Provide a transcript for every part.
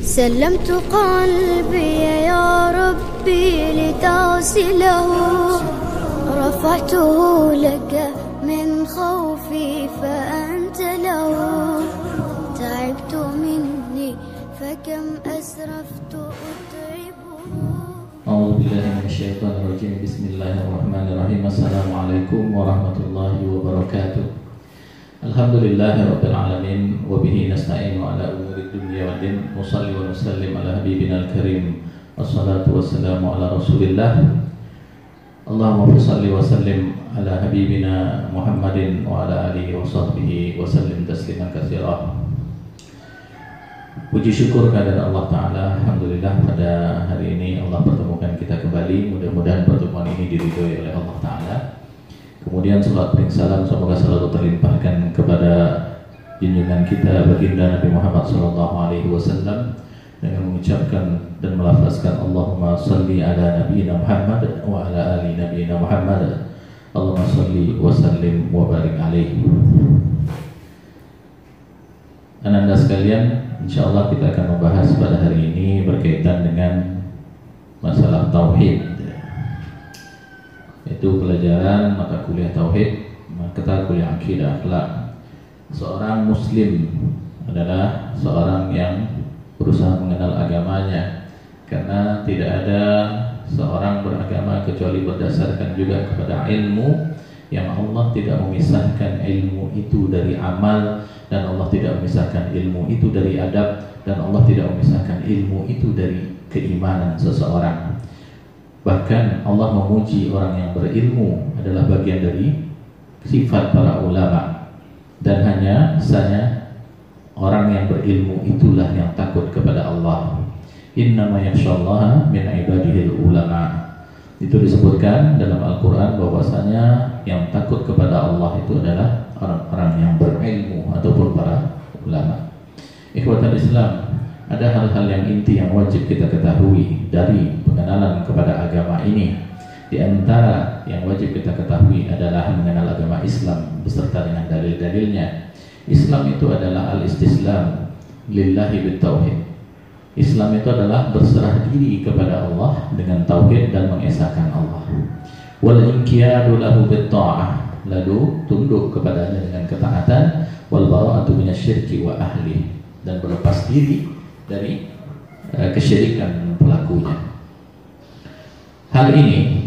سلمت قلبي يا ربي لتغسله رفعته لك من خوفي فأنت له تعبت مني فكم أسرفت أتعبه. أعوذ بالله من الشيطان الرجيم. بسم الله الرحمن الرحيم. السلام عليكم ورحمة الله وبركاته. الحمد لله رب العالمين وبه نستعين على أمور الدنيا والدين. نصلي ونسلم على حبيبنا الكريم والصلاة والسلام على رسول الله. اللهم صل وسلم على حبيبنا محمد وعلى آله وصحبه وسلم تسليما كثيرا. Puji syukur kehadirat Allah Ta'ala. Alhamdulillah pada hari ini Allah pertemukan kita kembali. Mudah-mudahan pertemuan ini diridhoi oleh Allah Ta'ala. Kemudian salat dan salam semoga selalu terlimpahkan kepada junjungan kita baginda Nabi Muhammad SAW dengan mengucapkan dan melafazkan Allahumma salli ala nabiyina Muhammad wa ala ali nabiyina Muhammad. Allahumma salli wa sallim wa barik alaihi. Ananda sekalian, insyaallah kita akan membahas pada hari ini berkaitan dengan masalah tauhid. Itu pelajaran mata kuliah tauhid, mata kuliah akidah akhlak. Seorang muslim adalah seorang yang berusaha mengenal agamanya, karena tidak ada seorang beragama kecuali berdasarkan juga kepada ilmu, yang Allah tidak memisahkan ilmu itu dari amal, dan Allah tidak memisahkan ilmu itu dari adab, dan Allah tidak memisahkan ilmu itu dari keimanan seseorang. Bahkan Allah memuji orang yang berilmu adalah bagian dari sifat para ulama, dan hanya orang yang berilmu itulah yang takut kepada Allah. Innama yakhshallaha min ibadihil ulama. Itu disebutkan dalam Al-Quran bahwasanya yang takut kepada Allah itu adalah orang-orang yang berilmu ataupun para ulama. Ikhwatal Islam, ada hal-hal yang inti yang wajib kita ketahui dari pengenalan kepada agama ini. Di antara yang wajib kita ketahui adalah mengenal agama Islam beserta dengan dalil-dalilnya. Islam itu adalah al-istislam lillahi bitauhid. Islam itu adalah berserah diri kepada Allah dengan tauhid dan mengesahkan Allah. Wal inqiyadu lahu bitta'ah, lalu tunduk kepadanya dengan ketaatan. Wal bara'atu minasyirki wa ahli, dan berlepas diri dari kesyirikan pelakunya. Hal ini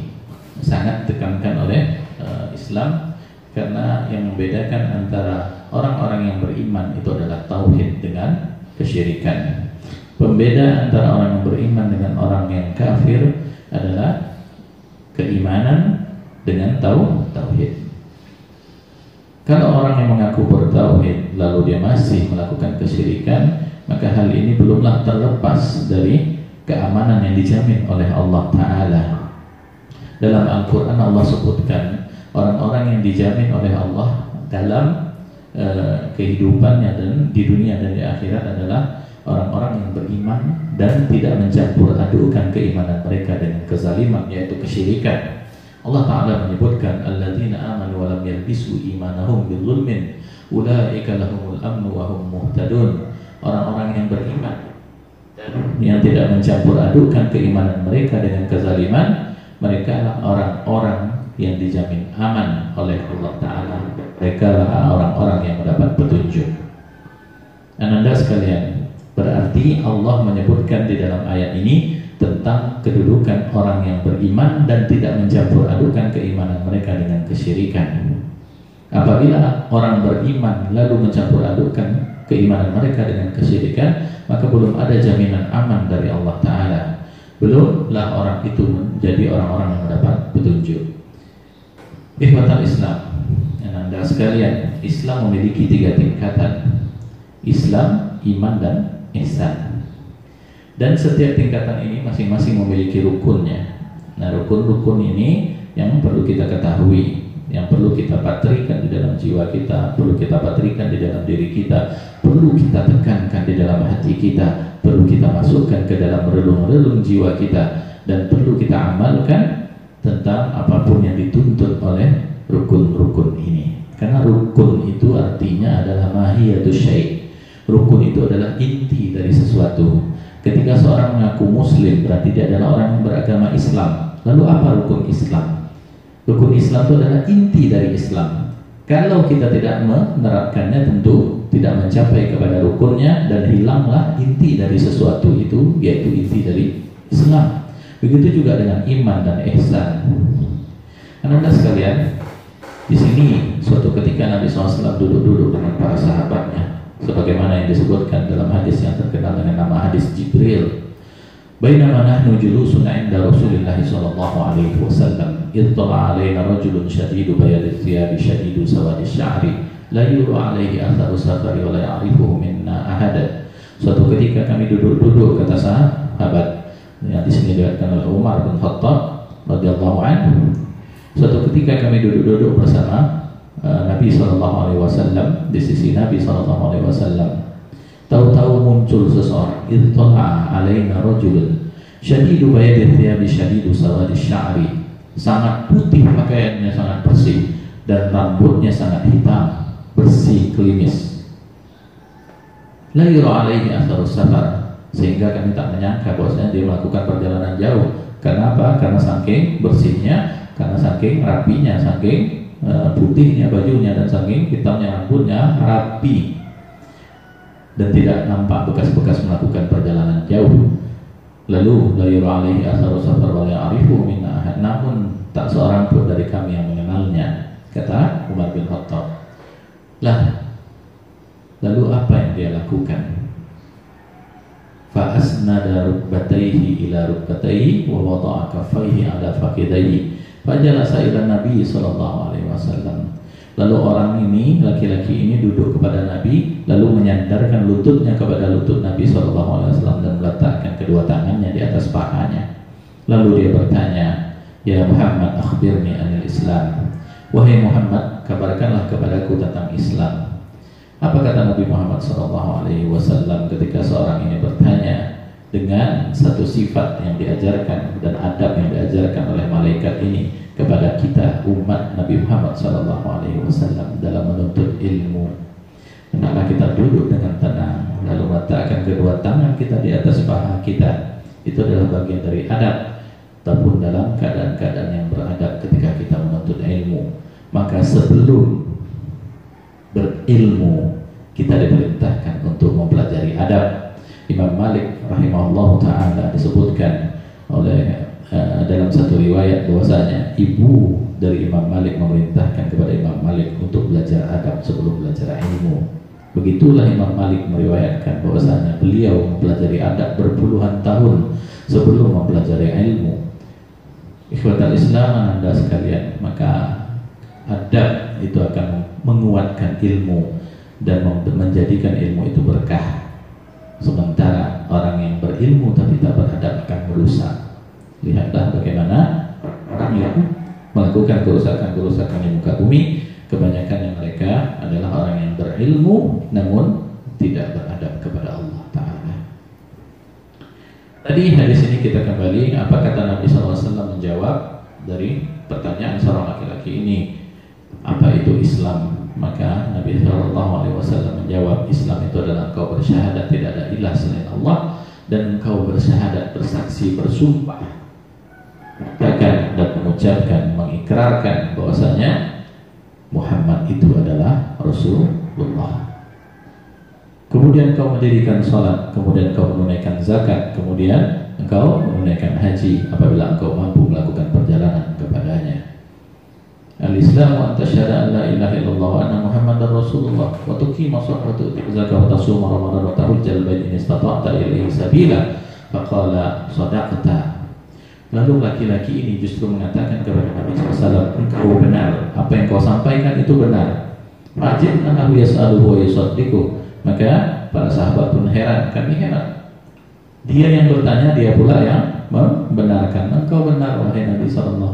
sangat ditekankan oleh Islam, karena yang membedakan antara orang-orang yang beriman itu adalah tauhid dengan kesyirikan. Pembeda antara orang yang beriman dengan orang yang kafir adalah keimanan dengan tauhid. Kalau orang yang mengaku bertauhid lalu dia masih melakukan kesyirikan, maka hal ini belumlah terlepas dari keamanan yang dijamin oleh Allah Ta'ala. Dalam Al-Quran Allah sebutkan orang-orang yang dijamin oleh Allah dalam kehidupannya dan di dunia dan di akhirat adalah orang-orang yang beriman dan tidak mencampur adukan keimanan mereka dengan kezaliman, yaitu kesyirikan. Allah Ta'ala menyebutkan alladzina amanu wa lam yalbisu imanahum bidzulmin ulaika lahumul amnu wa hum muhtadun. Orang-orang yang beriman dan yang tidak mencampur adukan keimanan mereka dengan kezaliman, mereka adalah orang-orang yang dijamin aman oleh Allah Ta'ala. Mereka adalah orang-orang yang mendapat petunjuk. Ananda sekalian, berarti Allah menyebutkan di dalam ayat ini tentang kedudukan orang yang beriman dan tidak mencampur adukan keimanan mereka dengan kesyirikan. Apabila orang beriman lalu mencampur adukan keimanan mereka dengan kesyirikan, maka belum ada jaminan aman dari Allah Ta'ala. Belumlah orang itu menjadi orang-orang yang mendapat petunjuk. Ikhwatal Islam, Anda sekalian, Islam memiliki 3 tingkatan: Islam, iman, dan ihsan. Dan setiap tingkatan ini masing-masing memiliki rukunnya. Nah, rukun-rukun ini yang perlu kita ketahui, yang perlu kita patrikan di dalam jiwa kita, perlu kita patrikan di dalam diri kita, perlu kita tekankan di dalam hati kita, perlu kita masukkan ke dalam relung-relung jiwa kita, dan perlu kita amalkan tentang apapun yang dituntut oleh rukun-rukun ini. Karena rukun itu artinya adalah mahiyatus syai'. Rukun itu itu adalah inti dari sesuatu. Ketika seorang mengaku muslim berarti dia adalah orang yang beragama Islam. Lalu apa rukun Islam? Rukun Islam itu adalah inti dari Islam. Kalau kita tidak menerapkannya tentu tidak mencapai kepada rukunnya dan hilanglah inti dari sesuatu itu, yaitu inti dari Islam. Begitu juga dengan iman dan ihsan. Anak-anak sekalian, di sini suatu ketika Nabi SAW duduk-duduk dengan para sahabatnya, sebagaimana yang disebutkan dalam hadis yang terkenal dengan nama hadis Jibril. Bainama nahnu julusun 'inda Rasulillah sallallahu alaihi wasallam, ittala 'alaina rajulun shadidu bayadil thiyabi shadidu sawadis sya'ri, la yura 'alaihi atharu safari wa la ya'rifuhu minna ahada. Suatu ketika kami duduk-duduk, kata sahabat yang di sini diriwayatkan oleh Umar bin Khattab radhiyallahu anhu. Suatu ketika kami duduk-duduk bersama Nabi SAW, di sisi Nabi SAW. Tahu-tahu muncul seseorang, ittala alaina rajulun syadidu bayadil thiyabi syadidu sawadis sya'ri, sangat putih pakaiannya, sangat bersih, dan rambutnya sangat hitam, bersih, klimis. La yura alaihi atharus safar, sehingga kami tak menyangka bahwasanya dia melakukan perjalanan jauh. Karena apa? Karena saking bersihnya, karena saking rapinya, saking putihnya bajunya, dan saking hitamnya rambutnya, rapi, dan tidak nampak bekas-bekas melakukan perjalanan jauh. Lalu la yura alaihi atharu safar wa la ya'rifu minna ahad, namun tak seorang pun dari kami yang mengenalnya, kata Umar bin Khattab. Lah, lalu apa yang dia lakukan? Fa asnada rukbatayhi ila rukbatayhi wa wada'a kaffayhi ala fakhidayhi fajalasa ila Nabi sallallahu alaihi wasallam. Lalu orang ini, laki-laki ini duduk kepada Nabi, lalu menyandarkan lututnya kepada lutut Nabi sallallahu alaihi wasallam dan meletakkan kedua tangannya di atas pahanya. Lalu dia bertanya, "Ya Muhammad, akhbirni anil Islam." Wahai Muhammad, kabarkanlah kepadaku tentang Islam. Apa kata Nabi Muhammad SAW ketika seorang ini bertanya dengan satu sifat yang diajarkan dan adab yang diajarkan oleh malaikat ini kepada kita umat Nabi Muhammad SAW dalam menuntut ilmu? Hendaklah kita duduk dengan tenang, lalu meletakkan kedua tangan kita di atas paha kita. Itu adalah bagian dari adab, ataupun dalam keadaan-keadaan yang beradab ketika kita menuntut ilmu. Maka sebelum berilmu kita diperintahkan untuk mempelajari adab. Imam Malik rahimahullah ta'ala disebutkan oleh dalam satu riwayat bahwasanya ibu dari Imam Malik memerintahkan kepada Imam Malik untuk belajar adab sebelum belajar ilmu. Begitulah Imam Malik meriwayatkan bahwasanya beliau mempelajari adab berpuluhan tahun sebelum mempelajari ilmu. Ikhwatal Islam, Anda sekalian, maka adab itu akan menguatkan ilmu dan menjadikan ilmu itu berkah. Sementara orang yang berilmu tapi tak beradab akan merusak. Lihatlah bagaimana orang yang melakukan kerusakan-kerusakan di muka bumi, kebanyakan yang mereka adalah orang yang berilmu namun tidak beradab kepada Allah Ta'ala. Tadi hadis ini kita kembali, apa kata Nabi SAW menjawab dari pertanyaan seorang laki-laki ini, apa itu Islam? Maka Nabi SAW menjawab, Islam itu adalah engkau bersyahadat tidak ada ilah selain Allah, dan engkau bersyahadat, bersaksi, bersumpah, mengatakan dan mengucapkan, mengikrarkan bahwasanya Muhammad itu adalah Rasulullah. Kemudian engkau mendirikan salat, kemudian engkau menunaikan zakat, kemudian engkau menunaikan haji apabila engkau mampu melakukan perjalanan kepadanya. Al-Islam wa tasyhadu an la ilaha illallah wa anna Muhammadar Rasulullah wa tuqima sholata wa tu'ti zakata wa tasuma ramadan wa tahujjal bait in istata'ta ilaihi sabila. Faqala sadaqta. Lalu laki-laki ini justru mengatakan kepada Nabi SAW, engkau benar, apa yang kau sampaikan itu benar. Fa'ajib annahu yas'aluhu wa yusaddiqu. Maka para sahabat pun heran, kami heran. Dia yang bertanya, dia pula yang membenarkan. Engkau benar wahai Nabi SAW.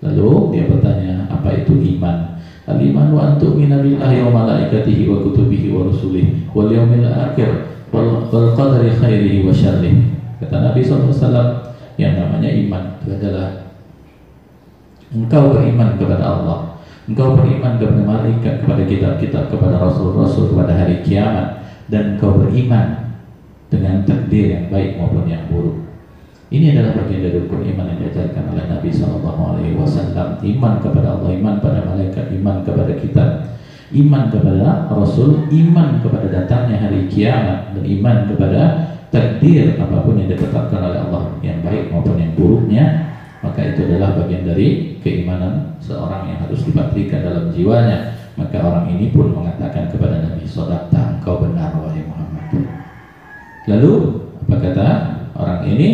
Lalu dia bertanya, apa itu iman? Al-iman wa antu'mina billahi wa malaikatihi wa kutubihi wa rusulihi wal yawmil akhir wal qadari khairihi wa syarrihi. Kata Nabi SAW, yang namanya iman itu adalah engkau beriman kepada Allah, engkau beriman kepada malaikat, kepada kitab-kitab, kepada rasul-rasul, kepada hari kiamat, dan engkau beriman dengan takdir yang baik maupun yang buruk. Ini adalah bagian dari rukun iman yang diajarkan oleh Nabi SAW. Iman kepada Allah, iman pada malaikat, iman kepada kitab, iman kepada rasul, iman kepada datangnya hari kiamat, dan iman kepada takdir apapun yang ditetapkan oleh Allah, yang baik maupun yang buruknya. Maka itu adalah bagian dari keimanan seorang yang harus dipatrikan dalam jiwanya. Maka orang ini pun mengatakan kepada Nabi, "Shadaqta, engkau benar wahai Muhammad." Lalu apa kata orang ini?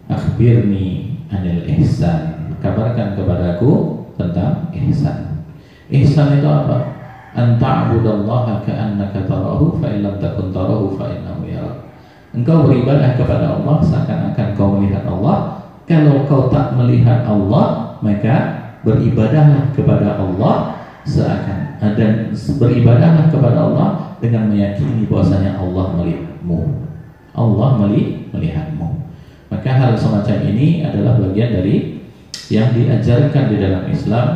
"Akhbirni anil ihsan." Kabarkan kepadaku tentang ihsan. Ihsan itu apa? An ta'budallaha ka'annaka tarahu fa illam takun tarahu fa innahu yarak. Engkau beribadah kepada Allah seakan-akan kau melihat Allah. Kalau kau tak melihat Allah, maka beribadahlah kepada Allah dan beribadahlah kepada Allah dengan meyakini bahwasanya Allah melihatmu. Allah melihatmu. Maka hal semacam ini adalah bagian dari yang diajarkan di dalam Islam,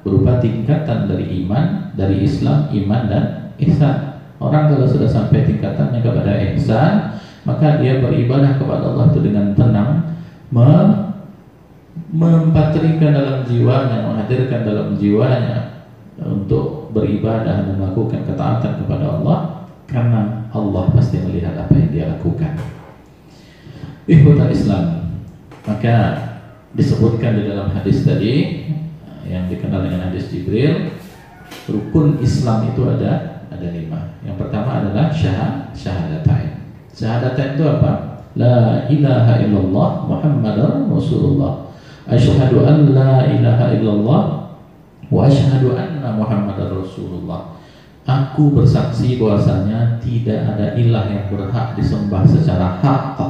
berupa tingkatan dari iman, dari Islam, iman dan ihsan. Orang kalau sudah sampai tingkatannya kepada ihsan, maka dia beribadah kepada Allah itu dengan tenang, mempatrikan dalam jiwanya, menghadirkan dalam jiwanya untuk beribadah dan melakukan ketaatan kepada Allah, karena Allah pasti melihat apa yang dia lakukan. Ikhwatul Islam, maka disebutkan di dalam hadis tadi yang dikenal dengan hadis Jibril, rukun Islam itu ada 5. Yang pertama adalah syahadatain. Syahadatain itu apa? La ilaha illallah Muhammadar Rasulullah. Asyhadu an la ilaha illallah wa asyhadu anna Muhammadar Rasulullah. Aku bersaksi bahwasanya tidak ada ilah yang berhak disembah secara hak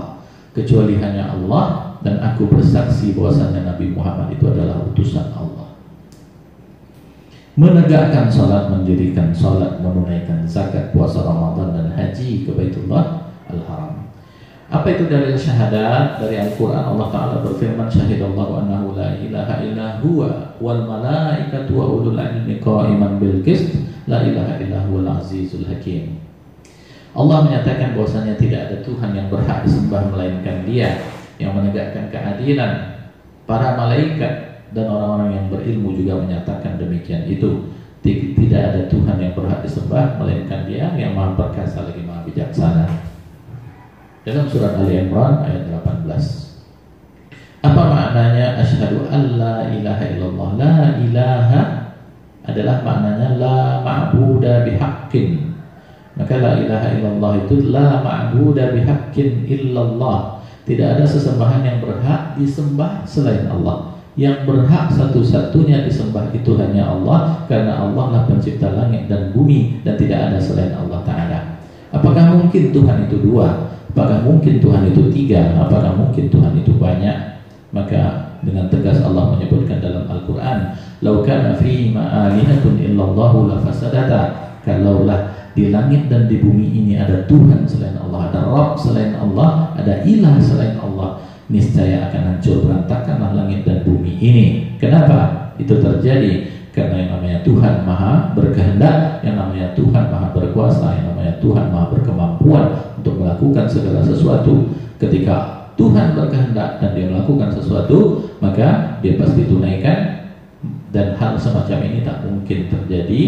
kecuali hanya Allah, dan aku bersaksi bahwasanya Nabi Muhammad itu adalah utusan Allah. Menegakkan salat, mendirikan salat, menunaikan zakat, puasa Ramadan, dan haji ke Baitullah Al-Haram. Apa itu dalil syahadat? Dari Al-Quran Allah Ta'ala berfirman, "Syahidallahu annahu la ilaha illa huwa wal malaikatu wa ulul ilmi qa'iman bil qist la ilaha illa huwal azizul hakim." Allah menyatakan bahwasanya tidak ada Tuhan yang berhak disembah melainkan Dia yang menegakkan keadilan. Para malaikat dan orang-orang yang berilmu juga menyatakan demikian itu. Tidak ada Tuhan yang berhak disembah melainkan Dia yang Maha Perkasa lagi Maha Bijaksana. Dalam surat Ali Imran ayat 18. Apa maknanya asyhadu an la ilaha illallah? La ilaha adalah maknanya la ma'buda bihaqqin. Maka la ilaha illallah itu la ma'buda bihaqqin illallah. Tidak ada sesembahan yang berhak disembah selain Allah. Yang berhak satu-satunya disembah itu hanya Allah, karena Allah lah pencipta langit dan bumi, dan tidak ada selain Allah Ta'ala. Apakah mungkin Tuhan itu dua? Apakah mungkin Tuhan itu tiga? Apakah mungkin Tuhan itu banyak? Maka dengan tegas Allah menyebutkan dalam Al-Quran, "Lau kana fihi ma'alihatun illallahu lafasadata." Kalaulah di langit dan di bumi ini ada Tuhan selain Allah, ada Rabb selain Allah, ada ilah selain Allah, niscaya akan hancur berantakanlah langit dan bumi ini. Kenapa itu terjadi? Karena yang namanya Tuhan Maha berkehendak, yang namanya Tuhan Maha berkuasa, yang namanya Tuhan Maha berkemampuan untuk melakukan segala sesuatu. Ketika Tuhan berkehendak dan Dia melakukan sesuatu, maka Dia pasti tunaikan. Dan hal semacam ini tak mungkin terjadi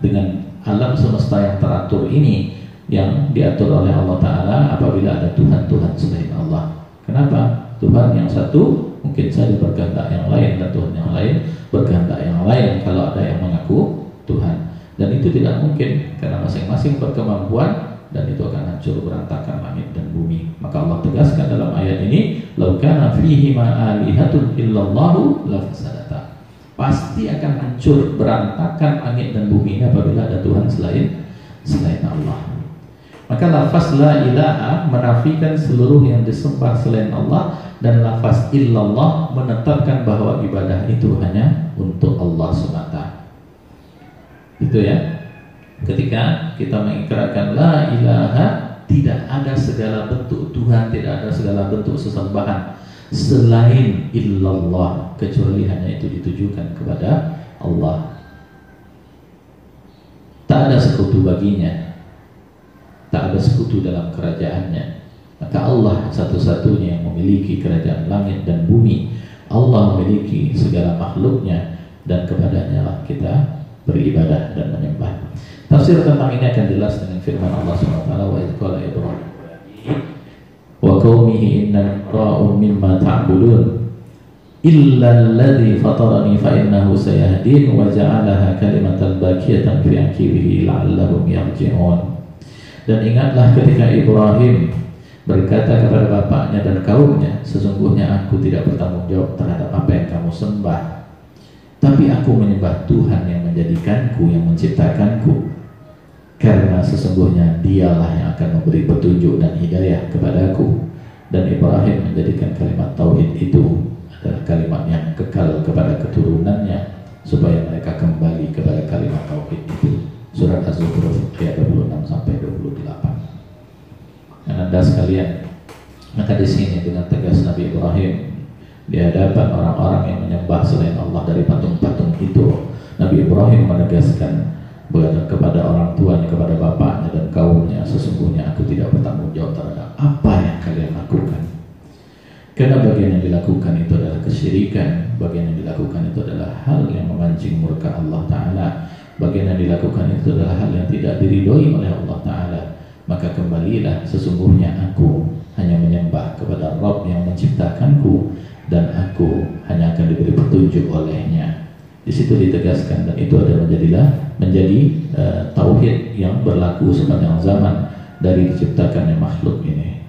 dengan alam semesta yang teratur ini, yang diatur oleh Allah Ta'ala apabila ada Tuhan-Tuhan selain Allah. Kenapa? Tuhan yang satu mungkin saja berkehendak yang lain, dan Tuhan yang lain berkehendak yang lain kalau ada yang mengaku Tuhan. Dan itu tidak mungkin, karena masing-masing berkemampuan, dan itu akan hancur berantakan langit dan bumi. Maka Allah tegaskan dalam ayat ini, "Lau kana fihi ma'alihatun illallahu lafasadata." Pasti akan hancur berantakan langit dan bumi ini apabila ada Tuhan selain Allah. Maka lafaz la ilaha menafikan seluruh yang disembah selain Allah, dan lafaz illallah menetapkan bahwa ibadah itu hanya untuk Allah semata. Itu ya. Ketika kita mengikrarkan la ilaha, tidak ada segala bentuk Tuhan, tidak ada segala bentuk sesembahan selain illallah, kecuali hanya itu ditujukan kepada Allah. tak ada sekutu baginya, tak ada sekutu dalam kerajaannya. Maka Allah satu-satunya yang memiliki kerajaan langit dan bumi. Allah memiliki segala makhluknya, dan kepadanya lah kita beribadah dan menyembah. Tafsir tentang ini akan jelas dengan firman Allah SWT, wa idh qala Ibrahim wa qaumihi innani bara'un mimma ta'budun illa alladhi fatarani fa innahu sayahdin wa ja'alaha kalimatan baqiyatan fi aqibihi la'allahum yarji'un. Dan ingatlah ketika Ibrahim berkata kepada bapaknya dan kaumnya, sesungguhnya aku tidak bertanggung jawab terhadap apa yang kamu sembah, tapi aku menyembah Tuhan yang menjadikanku, yang menciptakanku, karena sesungguhnya dialah yang akan memberi petunjuk dan hidayah kepadaku. Dan Ibrahim menjadikan kalimat tauhid itu adalah kalimat yang kekal kepada keturunannya, supaya mereka kembali kepada kalimat tauhid itu. Surat Az-Zukhruf ayat 26-28. Anda sekalian, maka di sini dengan tegas Nabi Ibrahim di hadapan orang-orang yang menyembah selain Allah dari patung-patung itu, Nabi Ibrahim menegaskan kepada orang tuanya, kepada bapaknya dan kaumnya, sesungguhnya aku tidak bertanggung jawab terhadap apa yang kalian lakukan. Karena bagian yang dilakukan itu adalah kesyirikan, bagian yang dilakukan itu adalah hal yang memancing murka Allah Ta'ala, bagian yang dilakukan itu adalah hal yang tidak diridhoi oleh Allah Ta'ala. Maka kembalilah, sesungguhnya aku hanya menyembah kepada Rabb yang menciptakanku, dan aku hanya akan diberi petunjuk olehnya. Di situ ditegaskan, dan itu adalah menjadi tauhid yang berlaku sepanjang zaman dari diciptakannya makhluk ini.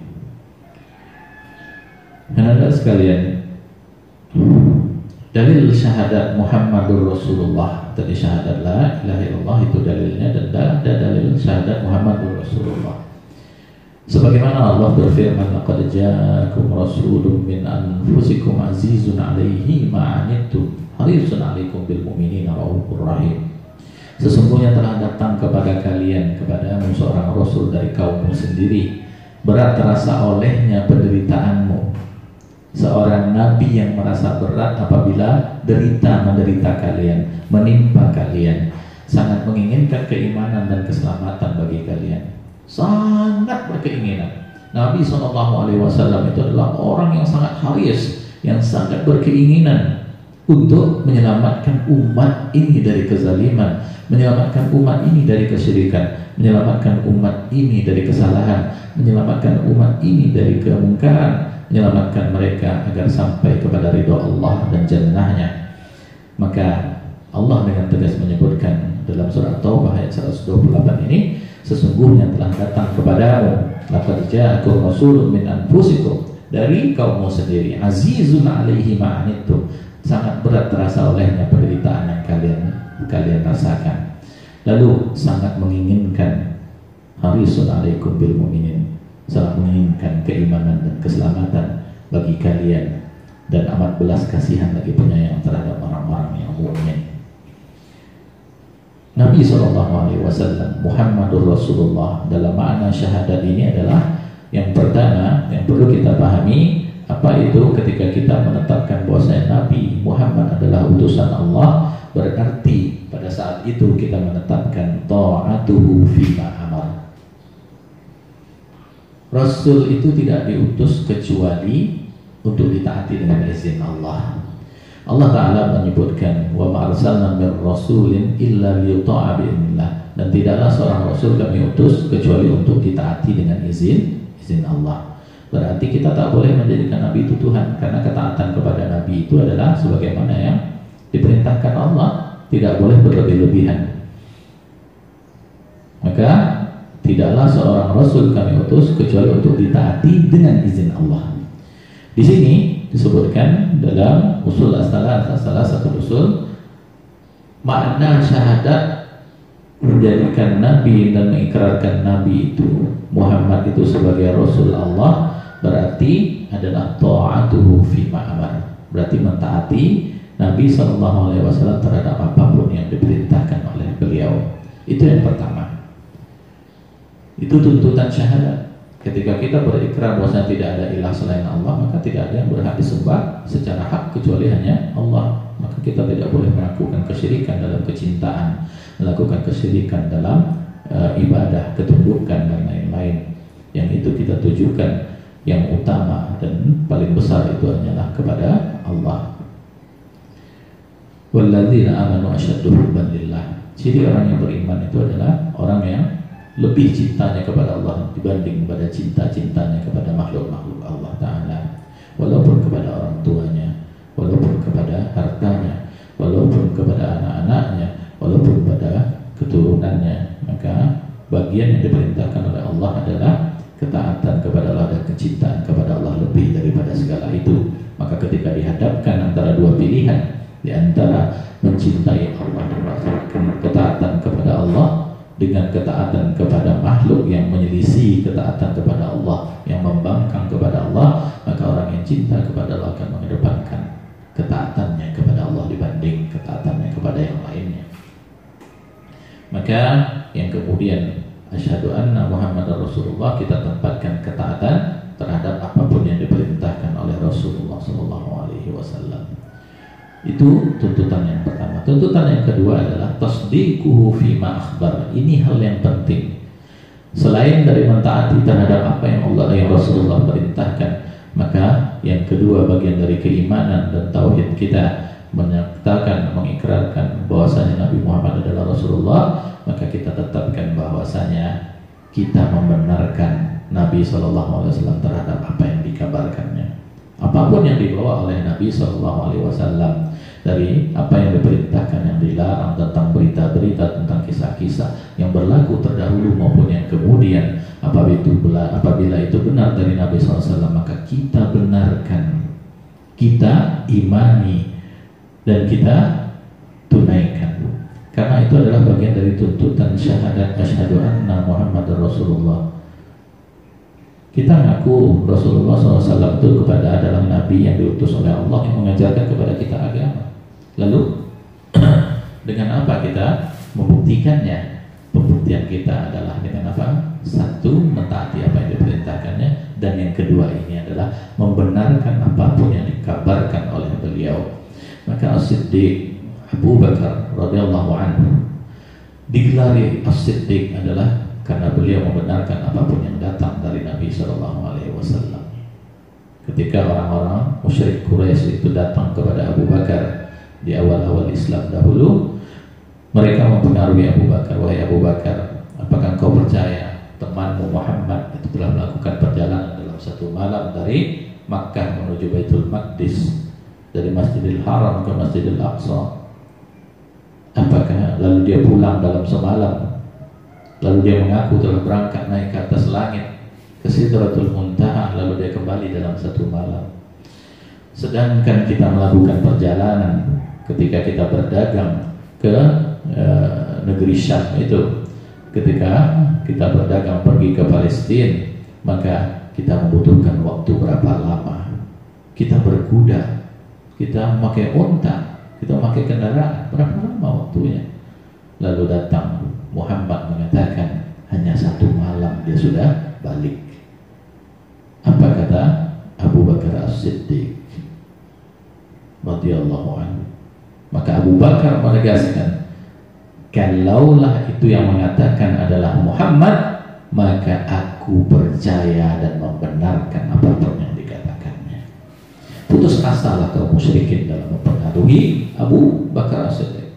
Dan ada sekalian, dalil syahadat Muhammadur Rasulullah, tadi syahadat la ilaha illallah itu dalilnya, dan ada dalil syahadat Muhammadur Rasulullah. Sebagaimana Allah berfirman, laqad ja'akum rasulun min anfusikum azizun 'alaihi ma 'anittum harisun 'alaikum bil mu'minina raufur rahim. Sesungguhnya telah datang kepada kalian, kepadamu seorang rasul dari kaummu sendiri, berat terasa olehnya penderitaanmu. Seorang nabi yang merasa berat apabila menderita kalian, menimpa kalian, sangat menginginkan keimanan dan keselamatan bagi kalian. Sangat berkeinginan. Nabi SAW itu adalah orang yang sangat haris, yang sangat berkeinginan untuk menyelamatkan umat ini dari kezaliman, menyelamatkan umat ini dari kesyirikan, menyelamatkan umat ini dari kesalahan, menyelamatkan umat ini dari kemungkaran, menyelamatkan mereka agar sampai kepada ridha Allah dan jannahnya. Maka Allah dengan tegas menyebutkan dalam surah Taubah ayat 128 ini, sesungguhnya telah datang kepadamu, laqad ja'akum rasulun min anfusikum, dari kaummu sendiri, azizun 'alaihi ma 'anittum, sangat berat terasa olehnya penderitaan yang kalian rasakan. Lalu sangat menginginkan, harisun 'alaikum bil mu'minin, sangat menginginkan keimanan dan keselamatan bagi kalian, dan amat belas kasihan lagi penyayang terhadap orang-orang yang mukmin. Nabi SAW, Muhammadur Rasulullah, dalam makna syahadat ini adalah yang pertama yang perlu kita pahami, apa itu ketika kita menetapkan bahwasanya Nabi Muhammad adalah utusan Allah, berarti pada saat itu kita menetapkan ta'atuhu fima amar. Rasul itu tidak diutus kecuali untuk ditaati dengan izin Allah. Allah Ta'ala menyebutkan, wa ma'arsalna min rasulin illa liyuta'a bi'idznillah, dan tidaklah seorang rasul kami utus kecuali untuk ditaati dengan izin Allah. Berarti kita tak boleh menjadikan Nabi itu Tuhan, karena ketaatan kepada Nabi itu adalah sebagaimana yang diperintahkan Allah, tidak boleh berlebih-lebihan. Maka tidaklah seorang rasul kami utus kecuali untuk ditaati dengan izin Allah. Di sini disebutkan dalam usul as-salah, salah satu usul, makna syahadat menjadikan Nabi dan mengikrarkan Nabi itu, Muhammad itu sebagai Rasul Allah, berarti adalah ta'atuhu fima amar, berarti mentaati Nabi SAW terhadap apapun yang diperintahkan oleh beliau. Itu yang pertama. Itu tuntutan syahadat. Ketika kita berikrar bahwa tidak ada ilah selain Allah, maka tidak ada yang berhak disembah secara hak kecuali hanya Allah. Maka kita tidak boleh melakukan kesyirikan dalam kecintaan, melakukan kesyirikan dalam ibadah, ketundukan dan lain-lain. Yang itu kita tujukan yang utama dan paling besar itu hanyalah kepada Allah. Walladzina amanu asyaddu hubban lillah. Ciri orang yang beriman itu adalah orang yang lebih cintanya kepada Allah dibanding pada cinta-cintanya kepada makhluk-makhluk Allah Ta'ala, walaupun kepada orang tuanya, walaupun kepada hartanya, walaupun kepada anak-anaknya, walaupun pada keturunannya. Maka bagian yang diperintahkan oleh Allah adalah ketaatan kepada Allah dan kecintaan kepada Allah lebih daripada segala itu. Maka ketika dihadapkan antara dua pilihan, di antara mencintai Allah dan melaksanakan ketaatan kepada Allah dengan ketaatan kepada makhluk yang menyelisih ketaatan kepada Allah, yang membangkang kepada Allah, maka orang yang cinta kepada Allah akan mengedepankan ketaatannya kepada Allah dibanding ketaatannya kepada yang lainnya. Maka yang kemudian asyhadu anna Muhammadar Rasulullah, kita tempatkan ketaatan terhadap apapun yang diperintahkan oleh Rasulullah SAW. Itu tuntutan yang pertama. Tuntutan yang kedua adalah tasdiquhu fima akhbar. Ini hal yang penting. Selain dari mentaati terhadap apa yang Allah dan Rasulullah perintahkan, maka yang kedua bagian dari keimanan dan tauhid kita menyatakan, mengikrarkan bahwasanya Nabi Muhammad adalah Rasulullah, maka kita tetapkan bahwasanya kita membenarkan Nabi SAW terhadap apa yang dikabarkannya. Apapun yang dibawa oleh Nabi SAW, dari apa yang diperintahkan, yang dilarang, tentang berita-berita, tentang kisah-kisah yang berlaku terdahulu maupun yang kemudian, apabila itu benar dari Nabi SAW, maka kita benarkan, kita imani, dan kita tunaikan. Karena itu adalah bagian dari tuntutan syahadat asyhadu anna Muhammadar Rasulullah. Kita ngaku Rasulullah SAW itu adalah Nabi yang diutus oleh Allah yang mengajarkan kepada kita agama. Lalu dengan apa kita membuktikannya? Pembuktian kita adalah dengan apa? Satu, mentaati apa yang diperintahkannya, dan yang kedua ini adalah membenarkan apapun yang dikabarkan oleh beliau. Maka As-Siddiq Abu Bakar radhiyallahu anhu digelari As-Siddiq adalah karena beliau membenarkan apapun yang datang dari Nabi SAW. Ketika orang-orang musyrik Quraisy itu datang kepada Abu Bakar di awal-awal Islam dahulu, mereka mempengaruhi Abu Bakar. Wahai Abu Bakar, apakah engkau percaya temanmu Muhammad itu telah melakukan perjalanan dalam satu malam dari Makkah menuju Baitul Maqdis, dari Masjidil Haram ke Masjidil Aqsa? Apakah lalu dia pulang dalam semalam? Lalu dia mengaku telah berangkat naik ke atas langit ke Sidratul Muntaha, lalu dia kembali dalam satu malam. Sedangkan kita melakukan perjalanan ketika kita berdagang ke negeri Syam itu, ketika kita berdagang pergi ke Palestina, maka kita membutuhkan waktu berapa lama? Kita berkuda, kita memakai unta, kita memakai kendaraan, berapa lama waktunya? Lalu datang Muhammad mengatakan hanya satu malam dia sudah balik. Apa kata Abu Bakar As-Siddiq radhiyallahu anhu? Maka Abu Bakar menegaskan, kalaulah itu yang mengatakan adalah Muhammad, maka aku percaya dan membenarkan apapun yang dikatakannya. Putus asalah kaum musyrikin dalam mempengaruhi Abu Bakar As-Siddiq.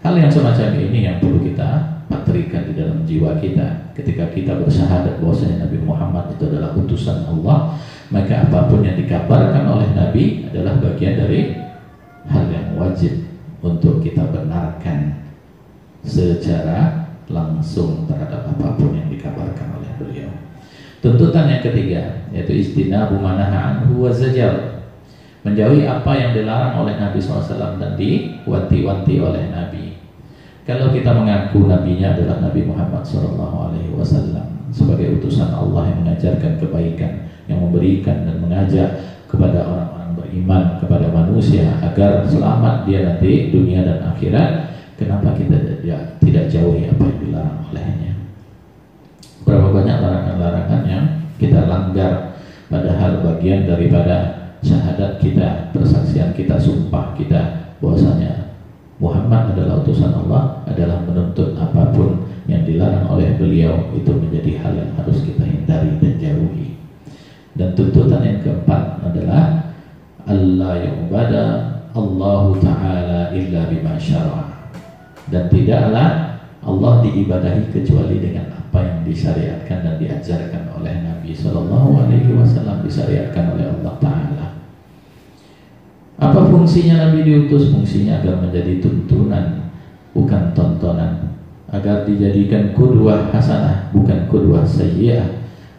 Hal yang semacam ini yang perlu kita patrikan di dalam jiwa kita. Ketika kita bersyahadat bahwasanya Nabi Muhammad itu adalah utusan Allah, maka apapun yang dikabarkan oleh Nabi adalah bagian dari hal yang wajib untuk kita benarkan secara langsung terhadap apapun yang dikabarkan oleh beliau. Tuntutan yang ketiga yaitu istinabu manaha anhu wa zajar, menjauhi apa yang dilarang oleh Nabi SAW dan diwanti-wanti oleh Nabi. Kalau kita mengaku nabinya adalah Nabi Muhammad SAW sebagai utusan Allah yang mengajarkan kebaikan, yang memberikan dan mengajak kepada orang-orang beriman, kepada manusia agar selamat dia nanti dunia dan akhirat, kenapa kita tidak jauhi apa yang dilarang olehnya? Berapa banyak larangan-larangan yang melanggar, padahal bagian daripada syahadat kita, persaksian kita, sumpah kita bahwasanya Muhammad adalah utusan Allah, adalah menuntut apapun yang dilarang oleh beliau itu menjadi hal yang harus kita hindari dan jauhi. Dan tuntutan yang keempat adalah Allah yu'bada Allah Ta'ala illa bima syara'a, dan tidaklah Allah diibadahi kecuali dengan apa yang disyariatkan dan diajarkan oleh Nabi SAW, disyariatkan oleh Allah Ta'ala. Apa fungsinya Nabi diutus? Fungsinya agar menjadi tuntunan, bukan tontonan, agar dijadikan qudwah hasanah, bukan qudwah sayyi'ah,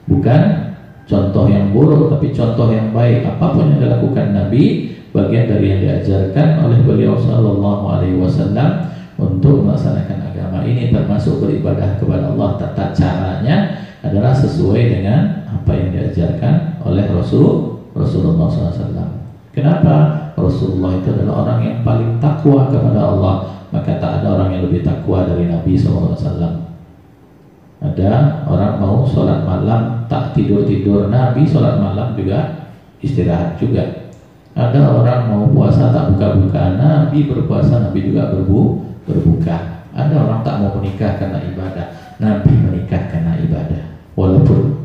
bukan contoh yang buruk tapi contoh yang baik. Apapun yang dilakukan Nabi bagian dari yang diajarkan oleh beliau SAW untuk melaksanakan agama ini, termasuk beribadah kepada Allah. Tata caranya adalah sesuai dengan apa yang diajarkan oleh Rasulullah SAW. Kenapa? Rasulullah itu adalah orang yang paling takwa kepada Allah, maka tak ada orang yang lebih takwa dari Nabi SAW. Ada orang mau sholat malam tak tidur-tidur, Nabi sholat malam juga istirahat juga. Ada orang mau puasa tak buka-buka, Nabi berpuasa, Nabi juga berbuka. Ada orang tak mau menikah karena ibadah, Nabi menikah karena ibadah, walaupun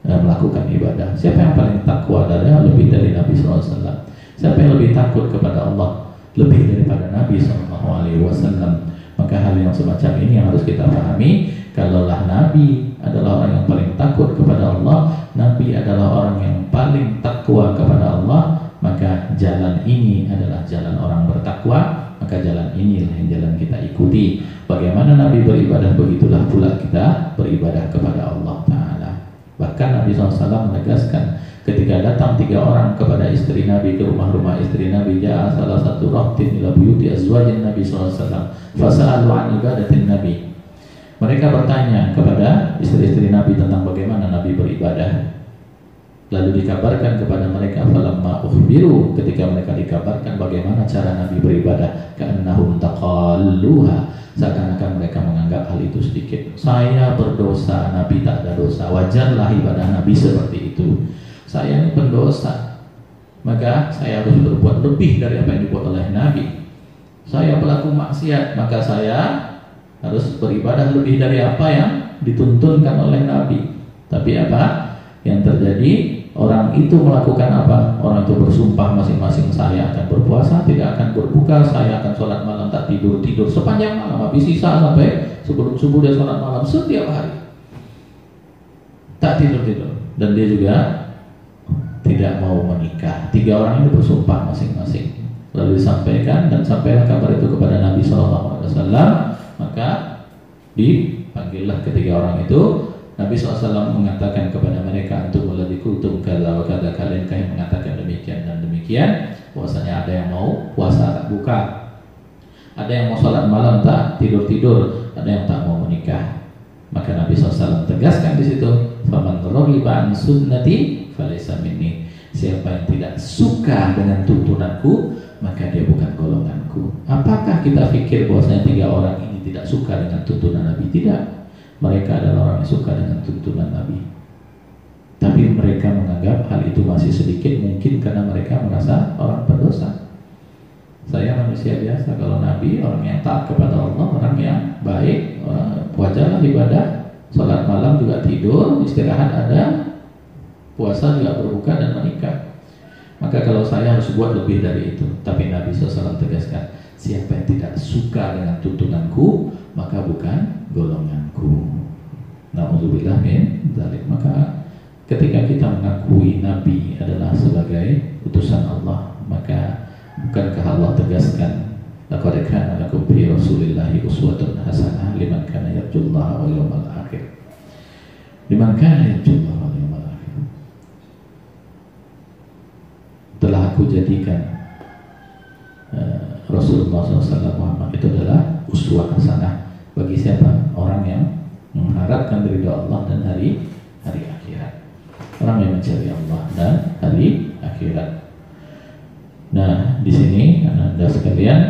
melakukan ibadah. Siapa yang paling takwa lebih dari Nabi SAW? Siapa yang lebih takut kepada Allah lebih daripada Nabi SAW? Maka hal yang semacam ini yang harus kita pahami. Kalaulah Nabi adalah orang yang paling takut kepada Allah, Nabi adalah orang yang paling takwa kepada Allah, maka jalan ini adalah jalan orang bertakwa. Maka jalan inilah yang jalan kita ikuti. Bagaimana Nabi beribadah, begitulah pula kita beribadah kepada Allah Ta'ala. Bahkan Nabi SAW menegaskan, ketika datang 3 orang kepada istri Nabi, ke rumah-rumah istri Nabi, ja'a salah satu rahtin ila buyuti azwajin Nabi SAW fasa'alu an ibadatin Nabi. Mereka bertanya kepada istri-istri Nabi tentang bagaimana Nabi beribadah. Lalu dikabarkan kepada mereka, falamma ukhbiru, ketika mereka dikabarkan bagaimana cara Nabi beribadah, ka'annahum taqalluha, seakan-akan mereka menganggap hal itu sedikit. Saya berdosa, Nabi tak ada dosa, wajarlah ibadah Nabi seperti itu. Saya ini pendosa, maka saya harus berbuat lebih dari apa yang dibuat oleh Nabi. Saya pelaku maksiat, maka saya harus beribadah lebih dari apa yang dituntunkan oleh Nabi. Tapi apa yang terjadi? Orang itu melakukan apa? Orang itu bersumpah masing-masing, saya akan berpuasa, tidak akan berbuka, saya akan sholat malam, tak tidur sepanjang malam, habis sisa sampai sebelum subuh dia sholat malam setiap hari, tak tidur. Dan dia juga tidak mau menikah. 3 orang ini bersumpah masing-masing. Lalu disampaikan, dan sampailah kabar itu kepada Nabi SAW. Maka dipanggillah ketiga orang itu. Nabi SAW mengatakan kepada mereka, antum alladzi qultum kadza wa kadza, kalian yang mengatakan demikian dan demikian, bahwasanya ada yang mau puasa tak buka, ada yang mau sholat malam tak tidur, ada yang tak mau menikah. Maka Nabi SAW tegaskan di situ, faman raghiba an sunnati falaysa minni. Siapa yang tidak suka dengan tuntunanku, maka dia bukan golonganku. Apakah kita pikir bahwasanya 3 orang ini tidak suka dengan tuntunan Nabi? Tidak. Mereka adalah orang yang suka dengan tuntunan Nabi, tapi mereka menganggap hal itu masih sedikit, mungkin karena mereka merasa orang berdosa. Saya manusia biasa, kalau Nabi orang yang taat kepada Allah, orang yang baik, wajarlah ibadah, sholat malam juga tidur, istirahat ada, puasa juga berbuka dan menikah. Maka kalau saya harus buat lebih dari itu. Tapi Nabi SAW tegaskan, siapa yang tidak suka dengan tuntunanku, maka bukan golonganku. Na'udzubillah min dzalik. Maka ketika kita mengakui Nabi adalah sebagai utusan Allah, maka bukankah Allah tegaskan, laqad kana lakum fi Rasulillahi uswatun hasanah liman kana yarjullaha wal yawmal akhir. Liman kana yarjullaha wal yawmal akhir. Telah aku jadikan Rasulullah SAW Muhammad itu adalah uswah hasanah bagi siapa? Orang yang mengharapkan ridha Allah dan hari akhirat, orang yang mencari Allah dan hari akhirat. Nah, di sini Anda sekalian,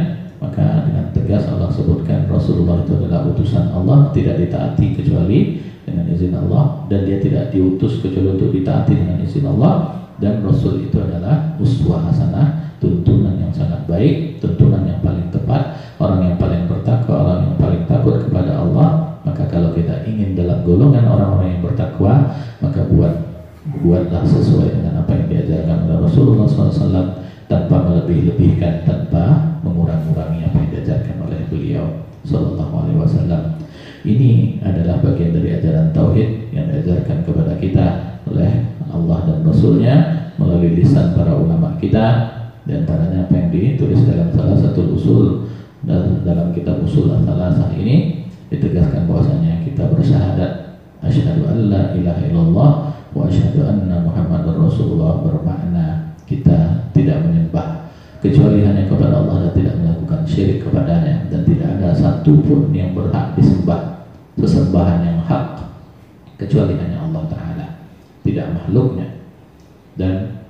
maka dengan tegas tegas Allah sebutkan Rasulullah itu adalah utusan Allah, tidak ditaati kecuali dengan izin Allah, dan dia tidak diutus kecuali untuk ditaati dengan izin Allah. Dan Rasul itu adalah uswah hasanah, tuntunan yang sangat baik, tuntunan yang paling tepat, orang yang paling bertakwa, orang yang paling takut kepada Allah. Maka kalau kita ingin dalam golongan orang-orang yang bertakwa, maka buatlah sesuai dengan apa yang diajarkan oleh Rasulullah SAW, tanpa melebih-lebihkan, tanpa mengurang-urangi apa yang diajarkan oleh beliau Sallallahu Alaihi Wasallam. Ini adalah bagian dari ajaran tauhid yang diajarkan kepada kita oleh Allah dan Rasulnya melalui lisan para ulama kita. Di antaranya apa yang ditulis dalam salah satu usul dalam kitab usul Ats-Tsalatsah ini, ditegaskan bahwasanya kita bersyahadat asyhadu an la ilaha illallah wa asyhadu anna Muhammadar Rasulullah, bermakna kita tidak menyembah kecuali hanya kepada Allah dan tidak melakukan syirik kepadanya, dan tidak ada satupun yang berhak disembah sesembahan yang hak kecuali hanya Allah Ta'ala, tidak makhluknya. Dan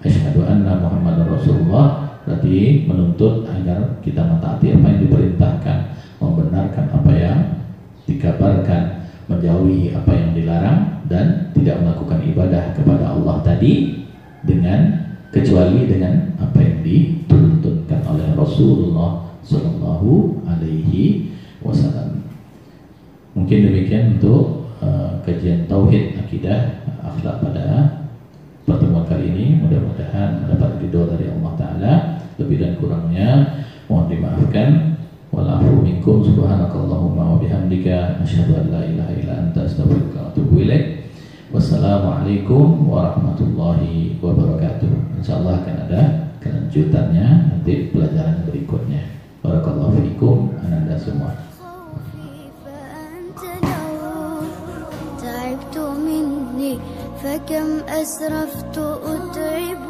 asyhadu anna Muhammadar Rasulullah berarti menuntut agar kita mentaati apa yang diperintahkan, membenarkan apa yang dikabarkan, menjauhi apa yang dilarang, dan tidak melakukan ibadah kepada Allah tadi kecuali dengan apa yang dituntunkan oleh Rasulullah Sallallahu Alaihi Wasallam. Mungkin demikian untuk kajian tauhid, akidah, akhlak pada pertemuan kali ini. Mudah-mudahan mendapat ridho dari Allah Ta'ala. Lebih dan kurangnya mohon dimaafkan. Walafu minkum, subhanakallahumma wa bihamdika, asyhadu an la ilaha illa anta, astaghfiruka wa atubu ilaik. Wassalamualaikum warahmatullahi wabarakatuh. Insyaallah akan ada kelanjutannya nanti pelajaran berikutnya. Barakallahu fiikum ananda semua. فكم أسرفت أتعب